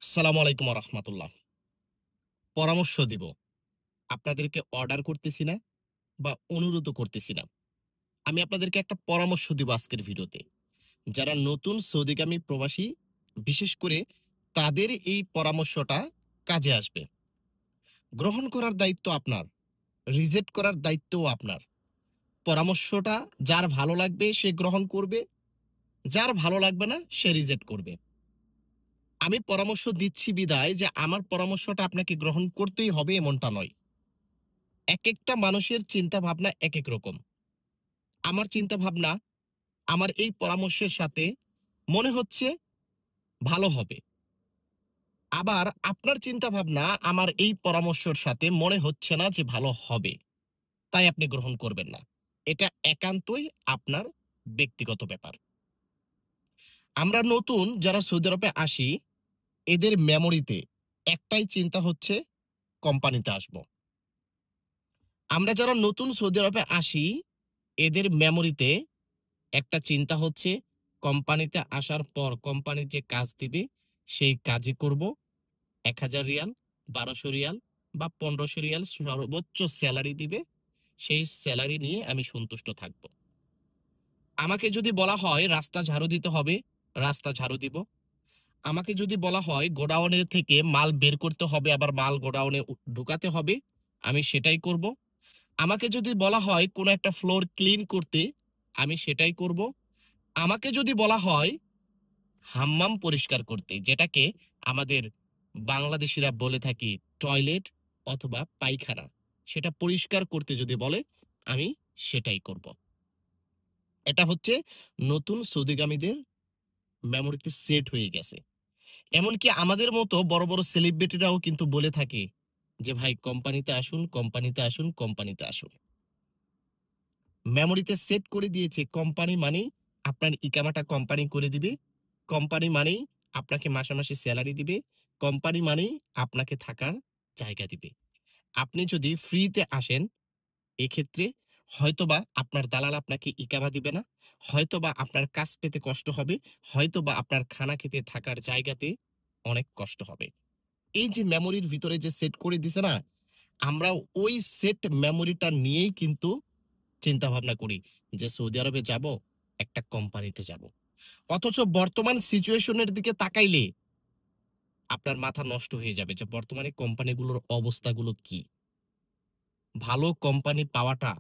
আসসালামু আলাইকুম রহমতুল্লাহ। পরামর্শ দিব। আপনাদেরকে অর্ডার করতেছি না বা অনুরোধও করতেছি না। আমি আপনাদেরকে একটা পরামর্শ দিব আজকের ভিডিওতে। যারা নতুন সৌদিগামী প্রবাসী, বিশেষ করে তাদের এই পরামর্শটা কাজে আসবে। গ্রহণ করার দায়িত্ব আপনার, রিজেক্ট করার দায়িত্বও আপনার। পরামর্শটা যার ভালো লাগবে সে গ্রহণ করবে, যার ভালো লাগবে না সে রিজেক্ট করবে। আমি পরামর্শ দিচ্ছি বিদায় যে আমার পরামর্শটা আপনাকে গ্রহণ করতেই হবে এমনটা নয়। একেকটা মানুষের চিন্তাভাবনা একেক রকম। আমার চিন্তাভাবনা আমার এই পরামর্শের সাথে মনে হচ্ছে ভালো হবে। আবার আপনার চিন্তাভাবনা আমার এই পরামর্শের সাথে মনে হচ্ছে না যে ভালো হবে। তাই আপনি গ্রহণ করবেন না। এটা একান্তই আপনার ব্যক্তিগত ব্যাপার। আমরা নতুন যারা সৌদি আরবে আসি, এদের মেমোরিতে একটাই চিন্তা হচ্ছে কোম্পানিতে আসবো। আমরা যারা নতুন সৌদি আরবে আসি, এদের মেমোরিতে একটা চিন্তা হচ্ছে কোম্পানিতে আসার পর কোম্পানি যে কাজ দিবে সেই কাজই করব। ১,০০০ রিয়াল, ১,২০০ রিয়াল বা ১৫০০ রিয়াল সর্বোচ্চ সেলারি দিবে। সেই সেলারি নিয়ে আমি সন্তুষ্ট থাকব। আমাকে যদি বলা হয় রাস্তা ঝাড়ু দিতে হবে, রাস্তা ঝাড়ু দিব। আমাকে যদি বলা হয় গোডাউনের থেকে মাল বের করতে হবে, আবার মাল গোডাউনে ঢুকাতে হবে, আমি সেটাই করব। আমাকে যদি বলা হয় কোনো একটা ফ্লোর ক্লিন করতে, আমি সেটাই করব। আমাকে যদি বলা হয় হাম্মাম পরিষ্কার করতে, যেটাকে আমাদের বাংলাদেশীরা বলে থাকি টয়লেট অথবা পায়খানা, সেটা পরিষ্কার করতে যদি বলে আমি সেটাই করব। এটা হচ্ছে নতুন সৌদিগামীদের মেমোরিতে সেট হয়ে গেছে। এমনকি আমাদের মতো বড় বড় সেলিব্রিটিরাও কিন্তু বলে থাকে যে ভাই কোম্পানিতে আসুন, কোম্পানিতে আসুন, কোম্পানিতে আসুন। মেমোরিতে সেট করে দিয়েছে কোম্পানি মানেই আপনার ইকামাটা কোম্পানি করে দিবে। কোম্পানি মানেই আপনাকে মাসে, মাসে সেলারি দিবে। কোম্পানি মানেই আপনাকে থাকার জায়গা দিবে। আপনি যদি ফ্রিতে আসেন, এক্ষেত্রে হয়তোবা আপনার দালাল আপনাকে ইকামা দিবে না। হয়তোবা আপনার কাজ পেতে কষ্ট হবে। হয়তোবা আপনার খানা খেতে থাকার জায়গাতে অনেক কষ্ট হবে। এই যে মেমোরির ভিতরে যে সেট করে দিছে না, আমরা ওই সেট মেমোরিটা নিয়েই কিন্তু চিন্তা ভাবনা করি যে সৌদি আরবে যাব, একটা কোম্পানিতে যাব। অথচ বর্তমান সিচুয়েশনের দিকে তাকাইলে আপনার মাথা নষ্ট হয়ে যাবে যে বর্তমানে কোম্পানিগুলোর অবস্থাগুলো কি? ভালো কোম্পানি পাওয়াটা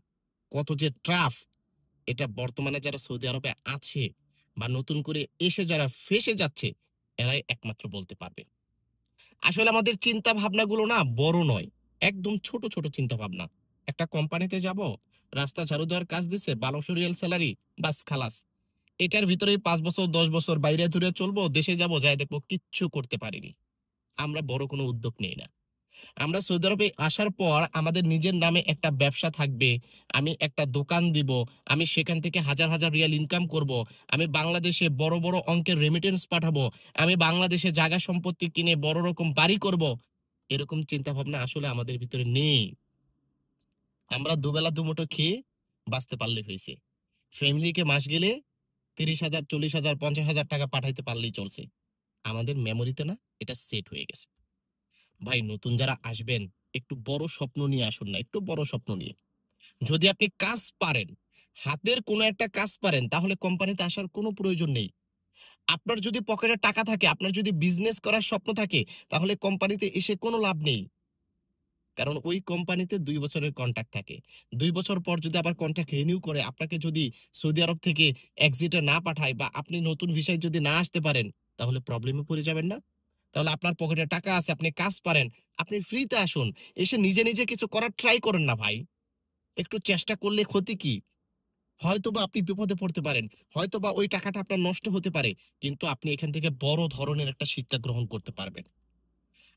কত যে টাফ, এটা বর্তমানে যারা সৌদি আরবে আছে বা নতুন করে এসে যারা ফেঁসে যাচ্ছে, এরাই একমাত্র বলতে পারবে। আসলে আমাদের চিন্তা ভাবনাগুলো না বড় নয়। একদম ছোট, ছোট চিন্তা ভাবনা। একটা কোম্পানিতে যাব, রাস্তা ঝাড়ু দেওয়ার কাজ দিছে, ১,২০০ রিয়াল সেলারি, বাস খালাস। এটার ভিতরেই ৫ বছর ১০ বছর বাইরে দূরে চলবো, দেশে যাব, যায়ে দেখবো কিচ্ছু করতে পারিনি। আমরা বড় কোনো উদ্যোগ নেই না। আমরা সৌদি আরবে আসার পর আমাদের নিজের নামে একটা ব্যবসা থাকবে। আমি একটা দোকান দিব। আমি সেখান থেকে হাজার, হাজার রিয়াল ইনকাম করব। আমি বাংলাদেশে বড়, বড় অঙ্কের রেমিটেন্স পাঠাবো। আমি বাংলাদেশে জায়গা সম্পত্তি কিনে বড় রকম বাড়ি করব। এরকম চিন্তাভাবনা আসলে আমাদের ভিতরে নেই। আমরা দুবেলা দুমুঠো খেয়ে বাঁচতে পারলে হইছে। ফ্যামিলিকে মাস গেলে ৩০,০০০, ৪০,০০০, ৫০,০০০ টাকা পাঠাইতে পারলেই চলছে। আমাদের মেমোরিতে না এটা সেট হয়ে গেছে। ভাই নতুন যারা আসবেন একটু বড় স্বপ্ন নিয়ে আসুন না, একটু বড় স্বপ্ন নিয়ে। যদি আপনি কাজ পারেন, হাতের কোনো একটা কাজ পারেন, তাহলে কোম্পানিতে আসার কোনো প্রয়োজন নেই। আপনার যদি পকেটে টাকা থাকে, আপনার যদি বিজনেস করার স্বপ্ন থাকে, তাহলে কোম্পানিতে এসে কোনো লাভ নেই। কারণ ওই কোম্পানিতে ২ বছরের কন্ট্রাক্ট থাকে। ২ বছর পর যদি আবার কন্ট্রাক্ট রিনিউ করে আপনাকে যদি সৌদি আরব থেকে এক্সিটে না পাঠায় বা আপনি নতুন ভিসায় যদি না আসতে পারেন, তাহলে প্রবলেমে পড়ে যাবেন না? তাহলে আপনার পকেটে টাকা আছে, আপনি কাজ পারেন, আপনি ফ্রিতে আসুন। এসে নিজে, নিজে কিছু করার ট্রাই করেন না ভাই। একটু চেষ্টা করলে ক্ষতি কি? হয়তোবা আপনি বিপদে পড়তে পারেন। হয়তোবা ওই টাকাটা আপনার নষ্ট হতে পারে। কিন্তু আপনি এখান থেকে বড় ধরনের একটা শিক্ষা গ্রহণ করতে পারবেন।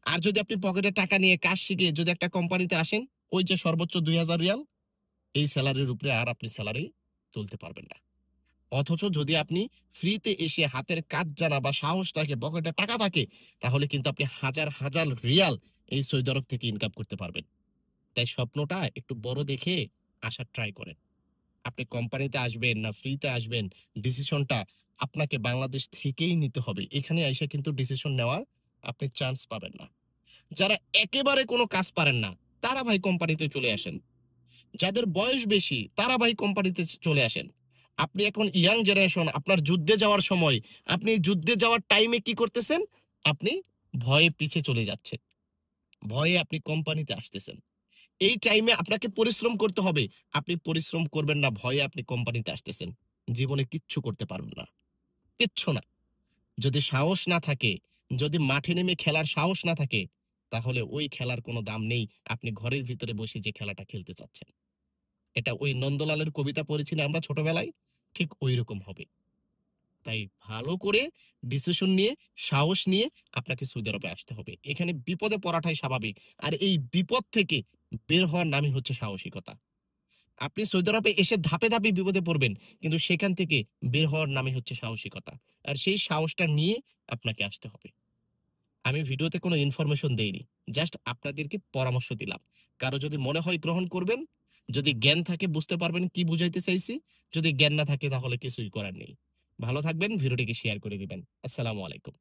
আর যদি আপনি পকেটে টাকা নিয়ে কাজ শিখে যদি একটা কোম্পানিতে আসেন, ওই যে সর্বোচ্চ ২,০০০ রিয়াল, এই সেলারির উপরে আর আপনি সেলারি তুলতে পারবেন না। অথচ যদি আপনি ফ্রিতে এসে হাতের কাজ জানা বা সাহস থাকে, পকেটে টাকা থাকে, তাহলে কিন্তু আপনি হাজার, হাজার রিয়াল এই সৌদি আরব থেকে ইনকাম করতে পারবেন। তাই স্বপ্নটা একটু বড় দেখে আসার ট্রাই করেন। আপনি কোম্পানিতে আসবেন না ফ্রিতে আসবেন, ডিসিশনটা আপনাকে বাংলাদেশ থেকেই নিতে হবে। এখানে আইসা কিন্তু ডিসিশন নেওয়ার আপনি চান্স পাবেন না। যারা একেবারে কোনো কাজ পারেন না, তারা ভাই কোম্পানিতে চলে আসেন। যাদের বয়স বেশি, তারা ভাই কোম্পানিতে চলে আসেন। আপনি এখন ইয়াং জেনারেশন, আপনার যুদ্ধে যাওয়ার সময়, আপনি এই যুদ্ধে যাওয়ার টাইমে কি করতেছেন? আপনি ভয়ে পিছে চলে যাচ্ছেন। ভয়ে আপনি কোম্পানিতে আসতেছেন। এই টাইমে আপনাকে পরিশ্রম করতে হবে। আপনি পরিশ্রম করবেন না, ভয়ে আপনি কোম্পানিতে আসতেছেন। জীবনে কিচ্ছু করতে পারবেন না। কিচ্ছু না। যদি সাহস না থাকে, যদি মাঠে নেমে খেলার সাহস না থাকে, তাহলে ওই খেলার কোনো দাম নেই। আপনি ঘরের ভিতরে বসে যে খেলাটা খেলতে চাচ্ছেন। এটা ওই নন্দলালের কবিতা পড়েছি না আমরা ছোটবেলায়? ঠিক ঐরকম হবে। তাই ভালো করে ডিসিশন নিয়ে, সাহস নিয়ে আপনাকে সৌদি আরবে আসতে হবে। এখানে বিপদে পড়াটাই স্বাভাবিক। আর এই বিপদ থেকে বের হওয়ার নামই হচ্ছে সাহসিকতা। আপনি সৌদি আরবে এসে ধাপে, ধাপে বিপদে পড়বেন। কিন্তু সেখান থেকে বের হওয়ার নামই হচ্ছে সাহসিকতা। আর সেই সাহসটা নিয়ে আপনাকে আসতে হবে। আমি ভিডিওতে কোনো ইনফরমেশন দেইনি। জাস্ট আপনাদেরকে পরামর্শ দিলাম। কারো যদি মনে হয় গ্রহণ করবেন। যদি জ্ঞান থাকে বুঝতে পারবেন কি বুঝাইতে চাইছি। যদি জ্ঞান না থাকে তাহলে কিছুই করার নেই। ভালো থাকবেন, ভিডিওটিকে শেয়ার করে দিবেন। আসসালামু আলাইকুম।